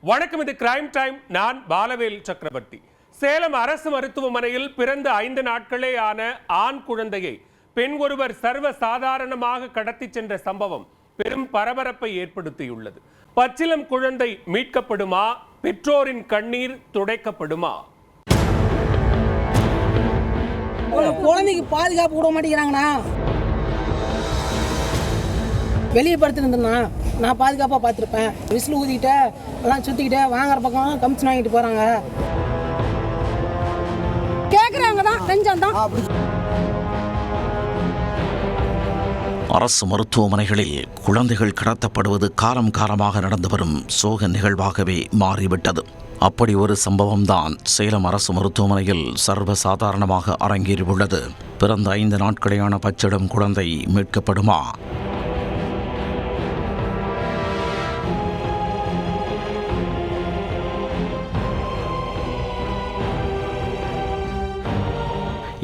வணக்கம், இது crime time. நான் பாலவேல் சக்கரவர்த்தி. சேலம் அரசு மருத்துவமனையில் பிறந்த 5 நாட்களே ஆன ஆண் குழந்தையை பெண் ஒருவர் சர்வ சாதாரணமாக கடத்தி சென்ற சம்பவம் பெரும் பரபரப்பை ஏற்படுத்தியுள்ளது. பச்சிளம் குழந்தை மீட்கப்படுமா? பெற்றோரின் கண்ணீர் துடைக்கப்படுமா? குழந்தைக்கு பாதுகாப்பு விட மாட்டேங்கிறாங்கண்ணா. வெளியே படுத்துருந்தேன்னா நான் பாதுகாப்பாக பார்த்துருப்பேன். விசில் ஊதிக்கிட்டே எல்லாம் சுற்றிக்கிட்டே வாங்குற பக்கம் கமிஷன் வாங்கிட்டு போகிறாங்க. கேட்குறாங்க தான் லஞ்சம் தான். அரசு மருத்துவமனைகளில் குழந்தைகள் கடத்தப்படுவது காலம் காலமாக நடந்து வரும் சோக நிகழ்வாகவே மாறிவிட்டது. அப்படி ஒரு சம்பவம்தான் சேலம் அரசு மருத்துவமனையில் சர்வசாதாரணமாக அரங்கேறியுள்ளது. பிறந்த 5 நாட்களேயான பச்சிளம் குழந்தை மீட்கப்படுமா?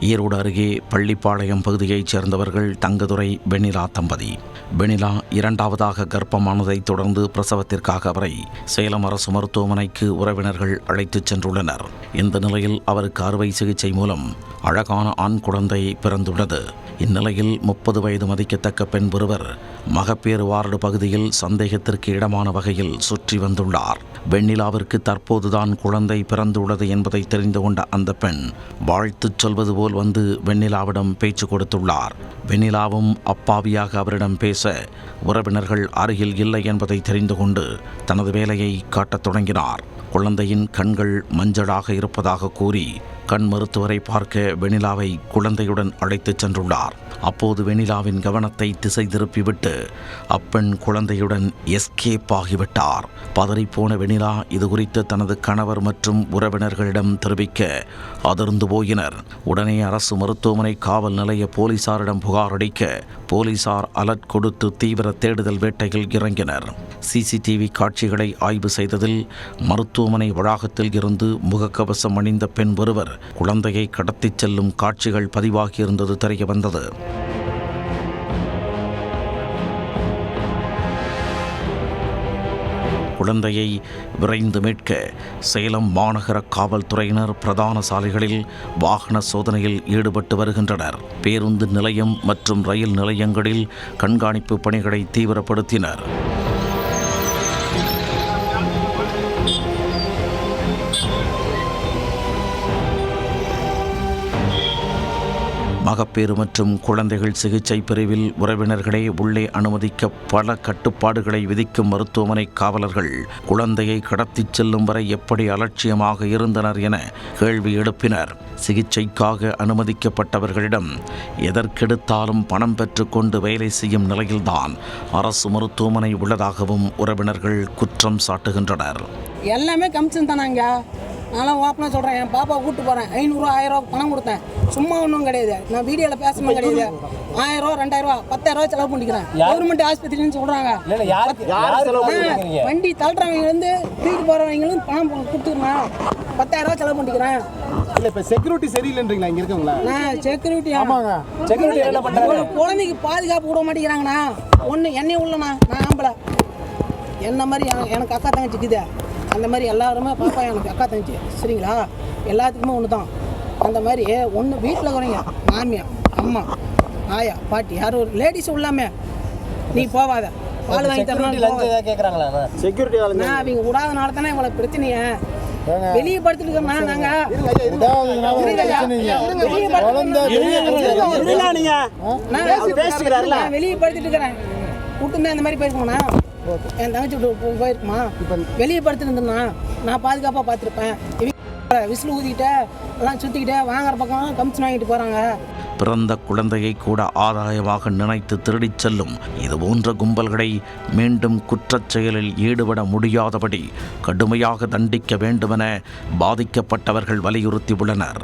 ஈரோடு அருகே பள்ளிப்பாளையம் பகுதியைச் சேர்ந்தவர்கள் தங்கதுரை வெண்ணிலா தம்பதி. வெண்ணிலா 2வது கர்ப்பமானதை தொடர்ந்து பிரசவத்திற்காக அவரை சேலம் அரசு மருத்துவமனைக்கு உறவினர்கள் அழைத்துச் சென்றுள்ளனர். இந்த நிலையில் அவருக்கு அறுவை சிகிச்சை மூலம் அழகான ஆண் குழந்தை பிறந்துள்ளது. இந்நிலையில் 30 வயது மதிக்கத்தக்க பெண் ஒருவர் மகப்பேறு வார்டு பகுதியில் சந்தேகத்திற்கு இடமான வகையில் சுற்றி வந்துள்ளார். வெண்ணிலாவிற்கு தற்போதுதான் குழந்தை பிறந்துள்ளது என்பதை தெரிந்து கொண்ட அந்த பெண் வாழ்த்துச் சொல்வது போல் வந்து வெண்ணிலாவிடம் பேச்சு கொடுத்துள்ளார். வெண்ணிலாவும் அப்பாவியாக அவரிடம் பேச உறவினர்கள் அருகில் இல்லை என்பதை தெரிந்து கொண்டு தனது வேலையை காட்டத் தொடங்கினார். குழந்தையின் கண்கள் மஞ்சளாக இருப்பதாக கூறி கண் மருத்துவரை பார்க்க வெண்ணிலாவை குழந்தையுடன் அழைத்துச் சென்றுள்ளார். அப்போது வெண்ணிலாவின் கவனத்தை திசை திருப்பிவிட்டு அப்பெண் குழந்தையுடன் எஸ்கேப் ஆகிவிட்டார். பதறிப்போன வெண்ணிலா இது குறித்து தனது கணவர் மற்றும் உறவினர்களிடம் தெரிவிக்க அதிர்ந்து போயினர். உடனே அரசு மருத்துவமனை காவல் நிலைய போலீசாரிடம் புகார் அளிக்க போலீசார் அலர்ட் கொடுத்து தீவிர தேடுதல் வேட்டையில் இறங்கினர். சிசிடிவி காட்சிகளை ஆய்வு செய்ததில் மருத்துவமனை வளாகத்தில் இருந்து முகக்கவசம் அணிந்த பெண் ஒருவர் குழந்தையை கடத்திச் செல்லும் காட்சிகள் பதிவாகியிருந்தது தெரிய வந்தது. குழந்தையை விரைந்து மீட்க சேலம் மாநகர காவல்துறையினர் பிரதான சாலைகளில் வாகன சோதனையில் ஈடுபட்டு வருகின்றனர். பேருந்து நிலையம் மற்றும் ரயில் நிலையங்களில் கண்காணிப்பு பணிகளை தீவிரப்படுத்தினர். மகப்பேறு மற்றும் குழந்தைகள் சிகிச்சை பிரிவில் உறவினர்களே உள்ளே அனுமதிக்க பல கட்டுப்பாடுகளை விதிக்கும் மருத்துவமனை காவலர்கள் குழந்தையை கடத்திச் செல்லும் வரை எப்படி அலட்சியமாக இருந்தனர் என கேள்வி எழுப்பினர். சிகிச்சைக்காக அனுமதிக்கப்பட்டவர்களிடம் எதற்கெடுத்தாலும் பணம் பெற்றுக்கொண்டு வேலை செய்யும் நிலையில்தான் அரசு மருத்துவமனை உள்ளதாகவும் உறவினர்கள் குற்றம் சாட்டுகின்றனர். எல்லாமே கமிஷன் தானாங்க. நான்லாம் ஓப்பனாக சொல்கிறேன். என் பாப்பா கூப்பிட்டு போகிறேன். 500 1000 பணம் கொடுத்தேன். சும்மா ஒன்றும் கிடையாது. நான் வீடியோவில் பேசணும் கிடையாது. 1000 2000 10,000 செலவு பண்ணிக்கிறேன். கவர்மெண்ட் ஆஸ்பத்திரின்னு சொல்கிறாங்க. வண்டி தள்ளுறவங்க தூக்கிட்டு போகிறவங்களும் பணம் கொடுத்துருந்தேன். 10,000 செலவு பண்ணிக்கிறேன். இல்லை, இப்போ செக்யூரிட்டி சரியில்லைன்றீங்களா இங்கே இருக்கவங்களா? நான் செக்யூரிட்டி. ஆமாங்க, செக்யூரிட்டி என்ன பண்ணுறாங்க? குழந்தைக்கு பாதுகாப்பு விட மாட்டேங்கிறாங்கண்ணா. ஒன்று என்னையும் உள்ளண்ணா, நான் ஆம்பளை. என்ன மாதிரி எனக்கு அக்கா தங்கச்சிக்குது. அந்த மாதிரி எல்லாருமே பாப்பா எனக்கு அக்கா தங்கச்சி, சரிங்களா? எல்லாத்துக்குமே ஒன்று தான். அந்த மாதிரி ஒன்று வீட்டில் குறைங்க, மாமியா அம்மா ஆயா பாட்டி யாரும் ஒரு லேடிஸ் உள்ளாமே நீ போவாத பால் வாங்கி தரணும் கேட்குறாங்களா? செக்யூரிட்டி நான் அவங்க விடாதனால தானே இவ்வளோ பிரச்சனையை வெளியே படுத்துட்டு இருக்கோம்னா. நாங்கள் வெளியே படுத்துட்டு இருக்கிறேன். கூட்டுமே அந்த மாதிரி போயிருக்கோம்னா என் தங்கச்சி விட்டு போயிருக்குமா? வெளியே படுத்துருந்தேன்னா நான் பாதுகாப்பாக பார்த்துருப்பேன். விசில் ஊதிக்கிட்டே எல்லாம் சுற்றிக்கிட்டே வாங்குற பக்கம் கமிஷன் வாங்கிட்டு போகிறாங்க. பிறந்த குழந்தையை கூட ஆதாயமாக நினைத்து திருடிச் செல்லும் இதுபோன்ற கும்பல்களை மீண்டும் குற்றச் செயலில் ஈடுபட முடியாதபடி கடுமையாக தண்டிக்க வேண்டுமென பாதிக்கப்பட்டவர்கள் வலியுறுத்தியுள்ளனர்.